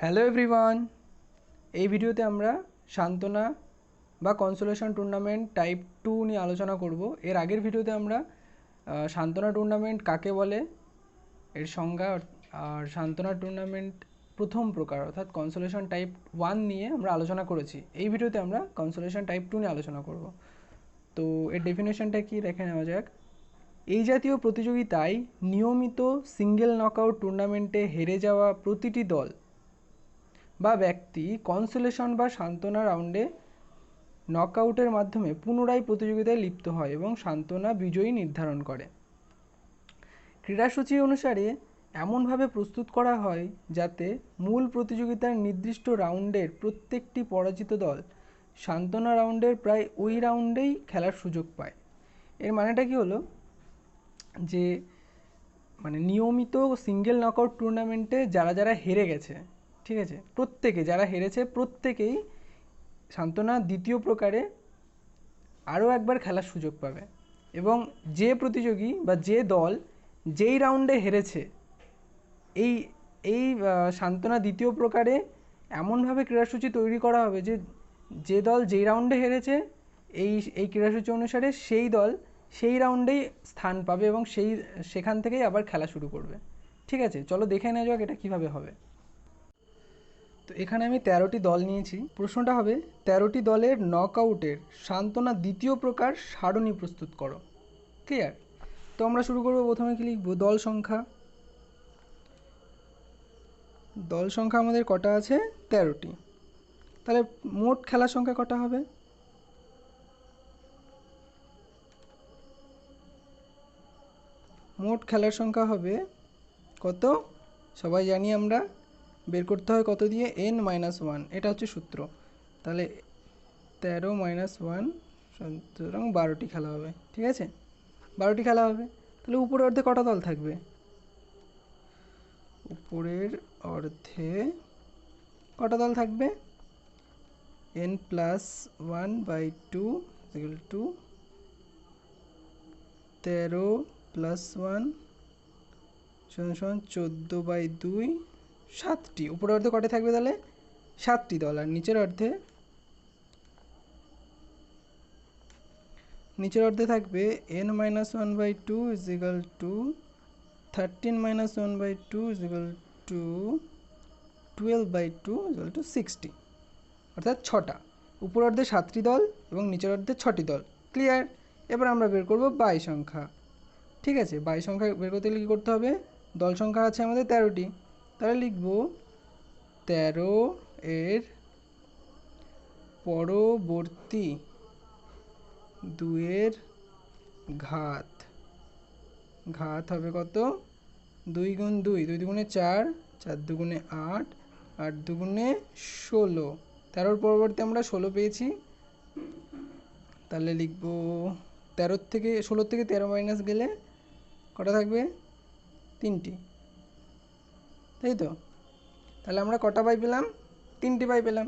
Hello everyone, এই ভিডিওতে আমরা সান্ত্বনা বা কনসোলেশন টুর্নামেন্ট টাইপ 2 নিয়ে আলোচনা করব। এর আগের ভিডিওতে আমরা সান্ত্বনা টুর্নামেন্ট কাকে বলে, এর সংজ্ঞা আর সান্ত্বনা টুর্নামেন্ট প্রথম প্রকার অর্থাৎ কনসোলেশন টাইপ 1 নিয়ে আমরা আলোচনা করেছি। এই ভিডিওতে আমরা কনসোলেশন টাইপ 2 নিয়ে আলোচনা করব। তো এর ডেফিনেশনটা কি দেখে নেওয়া যাক। এই জাতীয় প্রতিযোগিতায় নিয়মিত সিঙ্গেল নকআউট টুর্নামেন্টে হেরে যাওয়া প্রতিটি দল বা ব্যক্তি কনসোলেশন বা সান্ত্বনা রাউন্ডে নকআউটের মাধ্যমে পুনরায় প্রতিযোগিতায় লিপ্ত হয় এবং সান্ত্বনা বিজয়ী নির্ধারণ করে। ক্রীড়াসূচি অনুসারে এমনভাবে প্রস্তুত করা হয় যাতে মূল প্রতিযোগিতার নির্দিষ্ট রাউন্ডের প্রত্যেকটি পরাজিত দল সান্ত্বনা রাউন্ডের প্রায় ওই রাউন্ডেই খেলার সুযোগ পায়। এর মানেটা কি হলো যে নিয়মিত সিঙ্গেল নকআউট টুর্নামেন্টে যারা যারা হেরে গেছে, ঠিক আছে, যারা হেরেছে প্রত্যেকেই সান্ত্বনা দ্বিতীয় প্রকারে আরও একবার খেলার সুযোগ পাবে এবং যে প্রতিযোগী বা যে দল যেই রাউন্ডে হেরেছে এই এই সান্ত্বনা দ্বিতীয় প্রকারে এমনভাবে ক্রীড়াসূচি তৈরি করা হবে যে দল যেই রাউন্ডে হেরেছে এই ক্রীড়াসূচি অনুসারে সেই দল সেই রাউন্ডেই স্থান পাবে এবং সেখান থেকেই আবার খেলা শুরু করবে। ঠিক আছে, চলো দেখে নেওয়া যাক এটা কীভাবে হবে। তো এখানে আমি 13টি দল নিয়েছি। প্রশ্নটা হবে 13টি দলের নকআউটের সান্ত্বনা দ্বিতীয় প্রকার সারণী প্রস্তুত করো। ক্লিয়ার? তো আমরা শুরু করব। প্রথমে কি লিখব? দল সংখ্যা। দল সংখ্যা আমাদের কটা আছে? 13টি। তাহলে মোট খেলার সংখ্যা কটা হবে? মোট খেলার সংখ্যা হবে কত? সবাই জানি আমরা, বের করতে হয় কত দিয়ে? n-1, এটা হচ্ছে সূত্র। তাহলে 13 - 1 সুতরাং 12টি খেলা হবে। ঠিক আছে, 12টি খেলা হবে। তাহলে উপরের অর্ধে কটা দল থাকবে? উপরের অর্ধে কটা দল থাকবে? n+1/2 = 13 + 1 = 14/2, 7টি। উপরের অর্ধে কটা থাকবে তাহলে? 7টি দল। আর নিচের থাকবে n-1/2 = 13 - 1/2 = 12/2 = 60, অর্থাৎ 6টা। উপর অর্ধে 7টি দল এবং নিচের অর্ধে 6টি দল। ক্লিয়ার? এবার আমরা বের করব বাই সংখ্যা। ঠিক আছে, বাই সংখ্যা বের করতে গেলে কী করতে হবে? দল সংখ্যা আছে আমাদের 13টি, তাহলে লিখব 13 এর পরবর্তী 2-এর ঘাত হবে কত? 2 × 2, 2 × 4, 4 × 8, 8 × 16। 13-র পরবর্তী আমরা 16 পেয়েছি, তাহলে লিখব 16 থেকে 13 মাইনাস গেলে কটা থাকবে? 3টি। তাই তো? তাহলে আমরা কটা বাই পেলাম? 3টি বাই পেলাম,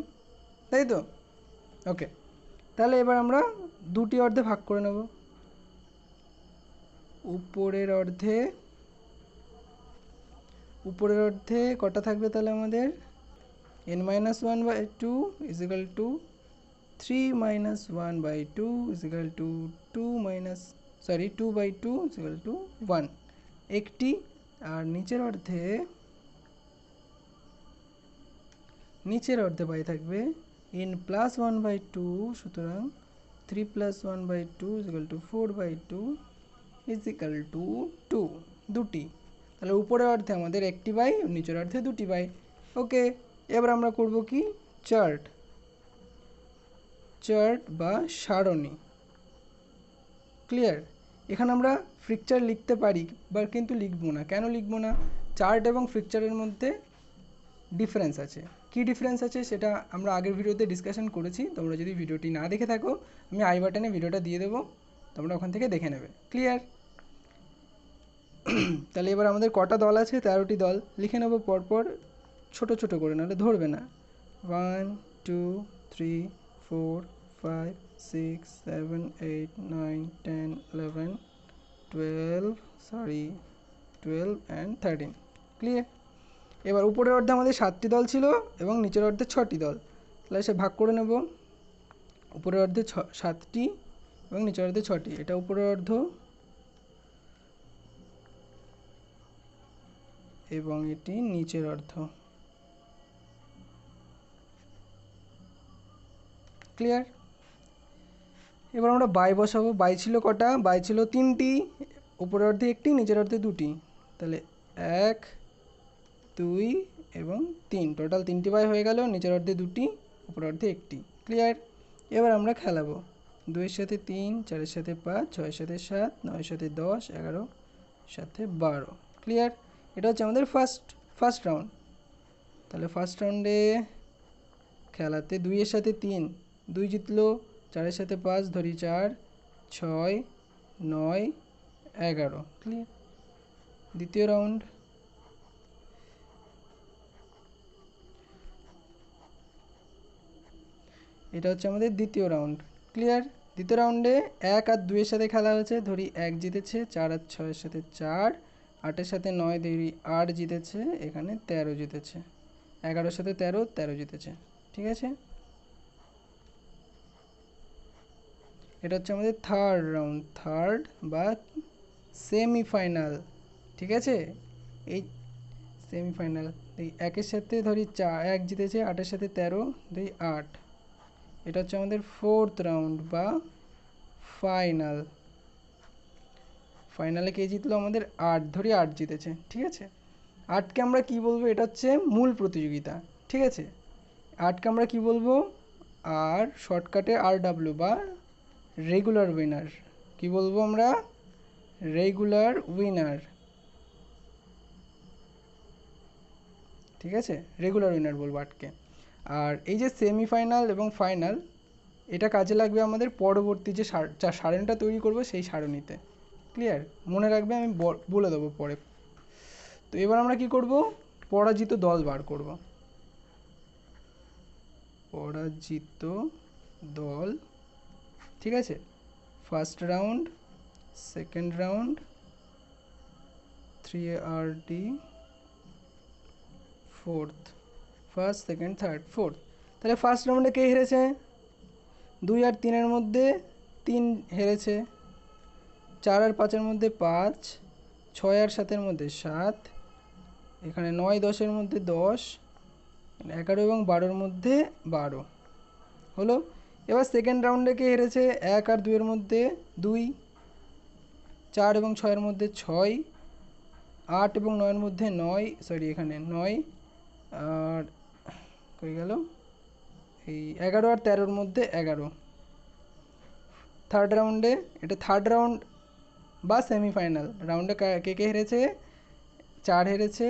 তাই তো? ওকে, তাহলে এবার আমরা 2টি অর্ধে ভাগ করে নেব। উপরের অর্ধে কটা থাকবে তাহলে আমাদের? n-1/2 = 3 - 1/2 = 2/2 = 1, একটি। আর নিচের অর্ধে বাই থাকবে n+1/2, সুতরাং 3 + 1/2 = 4/2 = 2, 2টি। তাহলে উপরের অর্ধে আমাদের 1টি বাই, নিচের অর্ধে 2টি বাই। ওকে, এবার আমরা করব কি? চার্ট বা সারণী। ক্লিয়ার? এখানে আমরা ফ্রিকচার লিখতে পারি বা কিন্তু লিখব না। কেন লিখব না? চার্ট এবং ফ্রিকচারের মধ্যে ডিফারেন্স আছে। কি ডিফারেন্স আছে সেটা আমরা আগের ভিডিওতে ডিসকাশন করেছি। তোমরা যদি ভিডিওটি না দেখে থাকো, আমি আই বাটনে ভিডিওটা দিয়ে দেবো, তোমরা ওখান থেকে দেখে নেবে। ক্লিয়ার? তাহলে এবার আমাদের কটা দল আছে? 13টি দল। লিখে নেব পরপর, ছোট ছোট করে, নাহলে ধরবে না। 1 2 3 4 5 6 7 8 9 10 11 12 and 13। ক্লিয়ার? এবার উপরের অর্ধে আমাদের 7টি দল ছিল এবং নিচের অর্ধে 6টি দল, তাহলে সে ভাগ করে নেব। উপরের অর্ধে 7টি এবং নিচের অর্ধে 6টি, এটা উপরের অর্ধ এবং এটি নিচের অর্ধ। ক্লিয়ার? এবার আমরা বাই বসাবো। বাই ছিল কটা? বাই ছিল 3টি, উপরের অর্ধে 1টি, নিচের অর্ধে 2টি, তাহলে 1 2 এবং 3, টোটাল 3টি বাই হয়ে গেল। নিচের অর্ধে 2টি, উপরের অর্ধে 1টি। ক্লিয়ার? এবার আমরা খেলাবো 2-এর সাথে 3, 4-এর সাথে 5, 6-এর সাথে 7, 9-এর সাথে 10, 11-এর সাথে 12। ক্লিয়ার? এটা হচ্ছে আমাদের ফার্স্ট রাউন্ড। তাহলে ফার্স্ট রাউন্ডে খেলাতে 2-এর সাথে 3, 2 জিতলো। 4-এর সাথে 5, ধরি 4, 6, 9, 11। ক্লিয়ার? দ্বিতীয় রাউন্ড, এটা হচ্ছে আমাদের দ্বিতীয় রাউন্ড। ক্লিয়ার? দ্বিতীয় রাউন্ডে 1 আর 2-এর সাথে খেলা হয়েছে, ধরি 1 জিতেছে। 4 আর 6-এর সাথে 4, 8-এর সাথে 9, ধরি 8 জিতেছে, এখানে 13 জিতেছে। 11-এর সাথে 13, 13 জিতেছে। ঠিক আছে? এটা হচ্ছে আমাদের থার্ড রাউন্ড, থার্ড বা সেমিফাইনাল। ঠিক আছে? এই সেমিফাইনাল, এই 1-এর সাথে ধরি 1 জিতেছে, 8-এর সাথে 13, ধরি 8। এটা হচ্ছে আমাদের ফোর্থ রাউন্ড বা ফাইনাল। ফাইনালে কে জিতলো? আমাদের 8, ধরি 8 জিতেছে। ঠিক আছে? 8কে আমরা কি বলবো? এটা হচ্ছে মূল প্রতিযোগিতা। ঠিক আছে? 8কে আমরা কি বলবো? আর শর্টকাটে RW বা রেগুলার উইনার। কি বলবো আমরা? Regular winner. ঠিক আছে? রেগুলার উইনার বলবো 8কে। আর এই যে সেমিফাইনাল এবং ফাইনাল, এটা কাজে লাগবে আমাদের পরবর্তী যে সারণীটা তৈরি করব সেই সারণীতে। ক্লিয়ার? মনে রাখবে, আমি বলে দেবো পরে। তো এবার আমরা কি করব? পরাজিত দল বার করব। পরাজিত দল। ঠিক আছে? First round, second round, 3ARD, fourth. First, second, third, fourth. তাহলে ফার্স্ট রাউন্ডে কে হেরেছে? 2 আর 3-এর মধ্যে 3 হেরেছে। 4 আর 5-এর মধ্যে 5, 6 আর 7-এর মধ্যে 7, এখানে 9 10-এর মধ্যে 10, 11 এবং 12-এর মধ্যে 12 হলো। এবার সেকেন্ড রাউন্ডে কে হেরেছে? 1 আর 2-এর মধ্যে 2, 4 এবং 6-এর মধ্যে 6, 8 এবং 9-এর মধ্যে 9, সরি এখানে 9, আর কই গেল, এই 11 আর 13-এর মধ্যে 11। থার্ড রাউন্ডে, এটা থার্ড রাউন্ড বা সেমিফাইনাল রাউন্ডে কে কে হেরেছে? 4 হেরেছে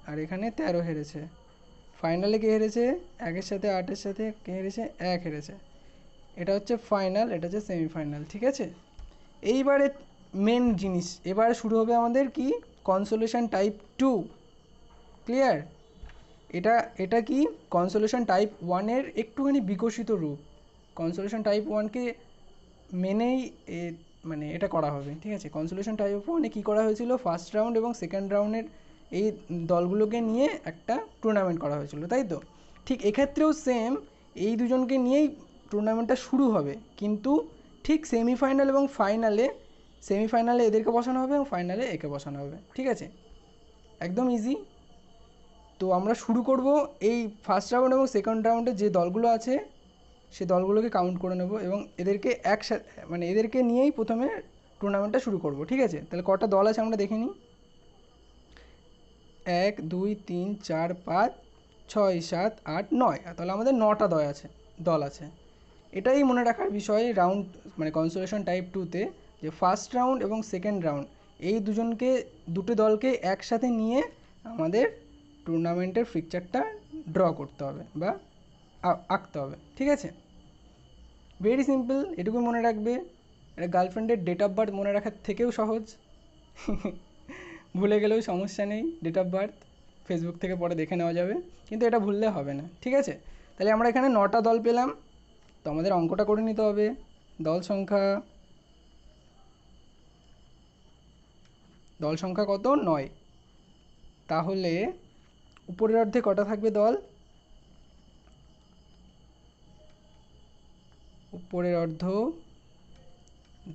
আর এখানে 13 হেরেছে। ফাইনালে কে হেরেছে? 1-এর সাথে 8-এর সাথে কে হেরেছে? 1 হেরেছে। এটা হচ্ছে ফাইনাল, এটা হচ্ছে সেমিফাইনাল। ঠিক আছে? এইবারে মেন জিনিস, এবারে শুরু হবে আমাদের কি? Consolation type 2। ক্লিয়ার? এটা কি? কনসোলেশন টাইপ 1-এর একটুখানি বিকশিত রূপ। কনসোলেশন টাইপ 1কে মেনেই মানে এটা করা হবে। ঠিক আছে? কনসোলেশন টাইপ 1-এ কী করা হয়েছিল? ফার্স্ট রাউন্ড এবং সেকেন্ড রাউন্ডের এই দলগুলোকে নিয়ে একটা টুর্নামেন্ট করা হয়েছিল, তাই তো? ঠিক এক্ষেত্রেও সেম, এই দুজনকে নিয়েই টুর্নামেন্টটা শুরু হবে, কিন্তু ঠিক সেমিফাইনাল এবং সেমিফাইনালে এদেরকে বসানো হবে এবং ফাইনালে একে বসানো হবে। ঠিক আছে? একদম ইজি। তো আমরা শুরু করব এই ফার্স্ট রাউন্ড এবং সেকেন্ড রাউন্ডে যে দলগুলো আছে সে দলগুলোকে কাউন্ট করে নেব এবং এদেরকে একসাথে, মানে এদেরকে নিয়েই প্রথমে টুর্নামেন্টটা শুরু করব। ঠিক আছে? তাহলে কটা দল আছে আমরা দেখে নিই। 1 2 3 4 5 6 7 8 9, তাহলে আমাদের 9টা দল আছে। এটাই মনে রাখার বিষয় রাউন্ড, মানে কনসোলেশন টাইপ 2-তে, যে ফার্স্ট রাউন্ড এবং সেকেন্ড রাউন্ড এই দুটো দলকে একসাথে নিয়ে আমাদের টুর্নামেন্টের ফিকচারটা ড্র করতে হবে বা আঁকতে হবে। ঠিক আছে? ভেরি সিম্পল, এটুকু মনে রাখবে। এটা গার্লফ্রেন্ডের ডেট অফ বার্থ মনে রাখার থেকেও সহজ। ভুলে গেলেও সমস্যা নেই, ডেট অফ বার্থ ফেসবুক থেকে পরে দেখে নেওয়া যাবে, কিন্তু এটা ভুললে হবে না। ঠিক আছে? তাহলে আমরা এখানে 9টা দল পেলাম। তো আমাদের অঙ্কটা করে নিতে হবে। দল সংখ্যা কত? 9। তাহলে উপরের অর্ধে কটা থাকবে দল? উপরের অর্ধ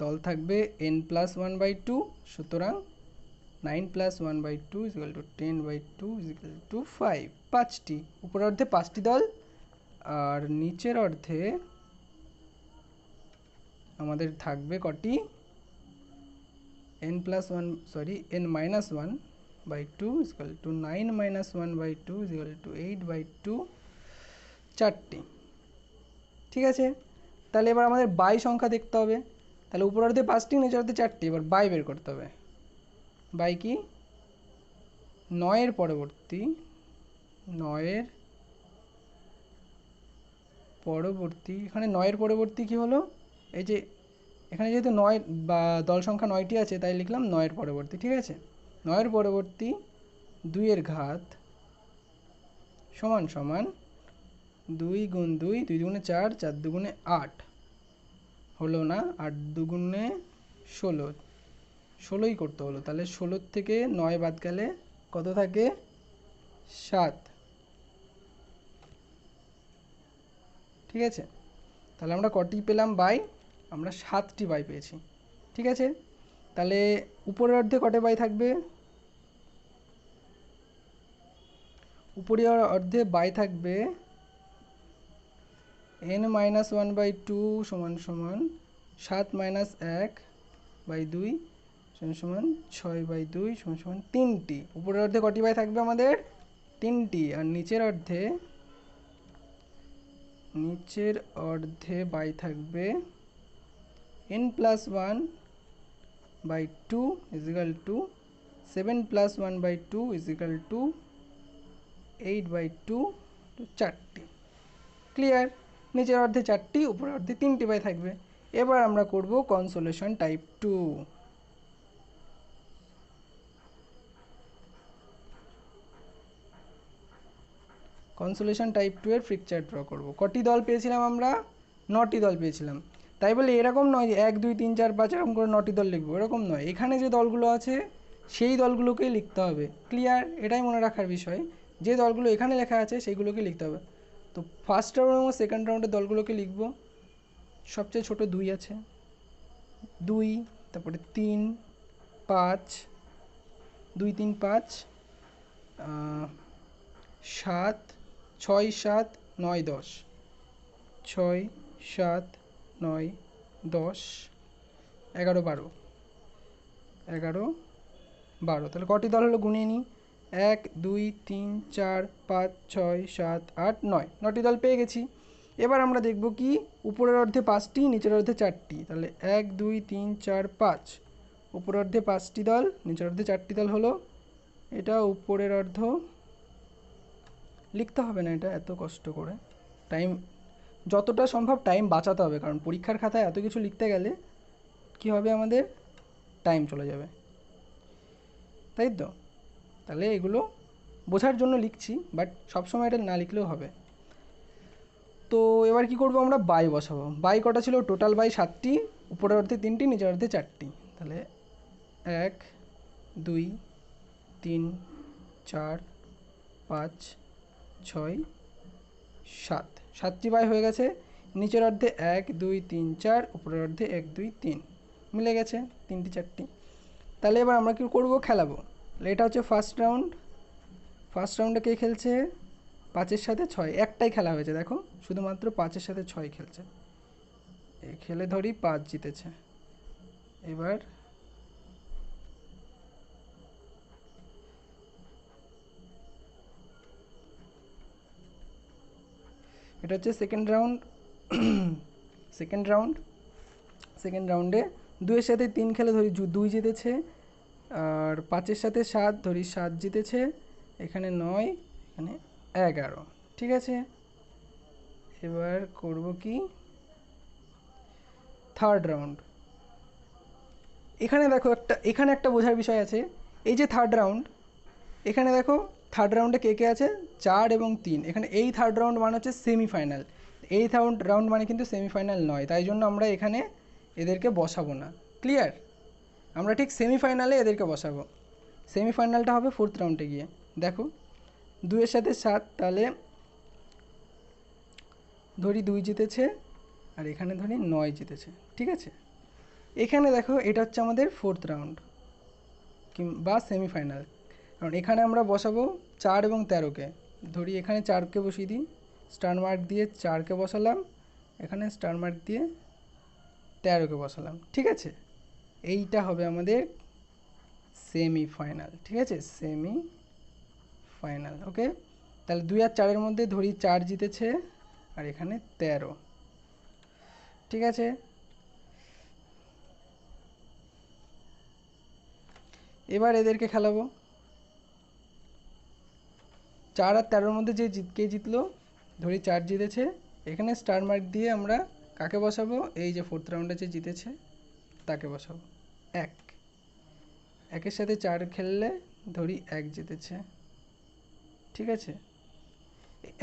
দল থাকবে n+1/2, সুতরাং 9+1/2 = 10/2 = 5, 5টি। উপরের অর্ধে 5টি দল, আর নিচের অর্ধে আমাদের থাকবে কটি? n+1 সরি n-1/2 = 9-1/2 = 8/2, 4টি। ঠিক আছে, তাহলে এবার আমাদের বাই সংখ্যা দেখতে হবে। তাহলে উপরের অর্ধে 5টি, নিচের অর্ধে 4টি। এবার বাই বের করতে হবে। বাই কি? 9-এর পরবর্তী, 9-এর পরবর্তী, এখানে 9-এর পরবর্তী কি হলো? এই যে এখানে যেহেতু 9 বা দল সংখ্যা 9টি আছে, তাই লিখলাম 9-এর পরবর্তী। ঠিক আছে, 9-এর পরবর্তী 2-এর ঘাত সমান সমান 2 গুণ 2, 2 দুগুণে 4, 4 দুগুণে 8, হলো না, 8 দুগুণে 16, 16ই করতে হলো। তাহলে 16 থেকে 9 বাদ গেলে কত থাকে? 7। ঠিক আছে, তাহলে আমরা কটি পেলাম বাই? আমরা 7টি বাই পেয়েছি। ঠিক আছে, তাহলে উপরের অর্ধে কটে বাই থাকবে? উপরের অর্ধে বাই থাকবে n-1/2 সমান সমান 7-1/2 সমান সমান 6/2 সমান সমান 3টি। উপরের অর্ধে কটি বাই থাকবে আমাদের? 3টি। আর নিচের অর্ধে বাই থাকবে n+1/2 = 7+1/2 = 8/2, 4টি। ক্লিয়ার? নিচের অর্ধে 4টি, উপরের অর্ধে 3টি বাই থাকবে। এবার আমরা করব কনসোলেশন টাইপ 2। কনসোলেশন টাইপ 2 এর ফ্রিক চার্ট ড্র করব। কটি দল পেয়েছিলাম আমরা? 9টি দল পেয়েছিলাম। তাই বলে এরকম নয় যে 1 2 3 4 5 এরকম করে 9টি দল লিখবো, এরকম নয়। এখানে যে দলগুলো আছে সেই দলগুলোকেই লিখতে হবে। ক্লিয়ার? এটাই মনে রাখার বিষয়, যে দলগুলো এখানে লেখা আছে সেইগুলোকে লিখতে হবে। তো ফার্স্ট রাউন্ড এবং সেকেন্ড রাউন্ডের দলগুলোকে লিখব। সবচেয়ে ছোট 2 আছে, 2, তারপরে 3, 5, 2 3 5, 7, 6 7 9 10, 6 7 9 10 11 12, 11 12। তাহলে কটি দল হলো গুনিয়ে নিই। 1 2 3 4 5 6 7 8 9, 9টি দল পেয়ে গেছি। এবার আমরা দেখব কি উপরের অর্ধে 5টি, নিচের অর্ধে 4টি। তাহলে 1 2 3 4 5, উপরের অর্ধে 5টি দল, নিচের অর্ধে 4টি দল হলো। এটা উপরের অর্ধ। লিখতে হবে না এটা এত কষ্ট করে, টাইম যতটা সম্ভব টাইম বাঁচাতে হবে, কারণ পরীক্ষার খাতায় এত কিছু লিখতে গেলে কি হবে, আমাদের টাইম চলে যাবে, তাই তো? তাহলে এগুলো বোঝার জন্য লিখছি, বাট সবসময় এটা না লিখলেও হবে। তো এবার কি করব, আমরা বাই বসাবো। বাই কটা ছিল? টোটাল বাই 7টি, উপরের অর্ধে 3টি, নিচের অর্ধে 4টি। তাহলে 1 2 3 4 5 6 7, 7টি বাই হয়ে গেছে। নিচের অর্ধে 1 2 3 4, উপরের অর্ধে 1 2 3, মিলে গেছে 3টি 4টি। তাহলে এবার আমরা কি করব, খেলাবো। এটা হচ্ছে ফার্স্ট রাউন্ড। ফার্স্ট রাউন্ডে কে খেলছে? 5-এর সাথে 6, একটাই খেলা হয়েছে দেখো, শুধুমাত্র 5-এর সাথে 6 খেলছে। এই খেলে ধরি 5 জিতেছে। এবার এটা হচ্ছে সেকেন্ড রাউন্ড। সেকেন্ড রাউন্ডে 2-এর সাথে 3 খেলে ধরি 2 জিতেছে, আর 5-এর সাথে 7 ধরি 7 জিতেছে, এখানে 9, এখানে 11। ঠিক আছে, এবার করব কি, থার্ড রাউন্ড। এখানে দেখো এখানে একটা বোঝার বিষয় আছে। এই যে থার্ড রাউন্ড, এখানে দেখো থার্ড রাউন্ডে কে কে আছে? 4 এবং 3। এখানে এই থার্ড রাউন্ড মানে হচ্ছে সেমিফাইনাল। এই থার্ড রাউন্ড মানে কিন্তু সেমিফাইনাল নয়, তাই জন্য আমরা এখানে এদেরকে বসাবো না। ক্লিয়ার? আমরা ঠিক সেমিফাইনালে এদেরকে বসাবো। সেমিফাইনালটা হবে 4th রাউন্ডে গিয়ে। দেখো 2 এর সাথে 7, তাহলে ধরি 2 জিতেছে, আর এখানে ধরি 9 জিতেছে। ঠিক আছে, এখানে দেখো এটা হচ্ছে আমাদের 4th রাউন্ড বা সেমিফাইনাল। কারণ এখানে আমরা বসাবো 4 এবং 13কে। ধরি এখানে 4কে বসিয়ে দিই, স্টার মার্ক দিয়ে 4কে বসালাম, এখানে স্টার মার্ক দিয়ে 13কে বসালাম। ঠিক আছে, এইটা হবে আমাদের সেমিফাইনাল। ঠিক আছে, সেমিফাইনাল। ওকে, তাহলে 2 আর 4-এর মধ্যে ধরি 4 জিতেছে, আর এখানে 13। ঠিক আছে, এবার এদেরকে খেলাবো। 4 আর 13-এর মধ্যে কে জিতলো, ধরি 4 জিতেছে, এখানে স্টার মার্ক দিয়ে আমরা কাকে বসাবো, এই যে 4th রাউন্ডে যে জিতেছে তাকে বসাবো। 1-এর সাথে 4 খেললে ধরি 1 জিতেছে। ঠিক আছে,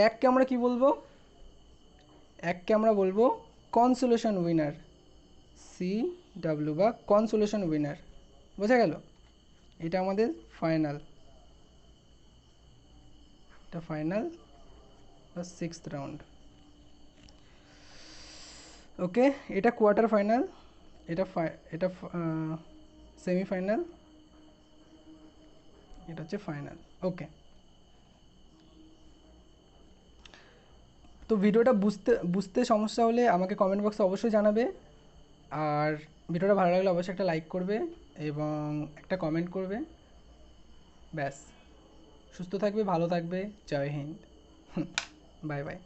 1কে আমরা কি বলবো, 1কে আমরা বলবো কনসোলেশন উইনার, CW বা কনসোলেশন উইনার। বোঝা গেল? এটা আমাদের ফাইনাল, এটা ফাইনাল বা 6th রাউন্ড। ওকে, এটা কোয়ার্টার ফাইনাল, এটা সেমিফাইনাল, এটা হচ্ছে ফাইনাল। ওকে, তো ভিডিওটা বুঝতে সমস্যা হলে আমাকে কমেন্ট বক্সে অবশ্যই জানাবে। আর ভিডিওটা ভালো লাগলে অবশ্যই একটা লাইক করবে এবং একটা কমেন্ট করবে। ব্যাস, সুস্থ থাকবে, ভালো থাকবে। জয় হিন্দ। Bye by.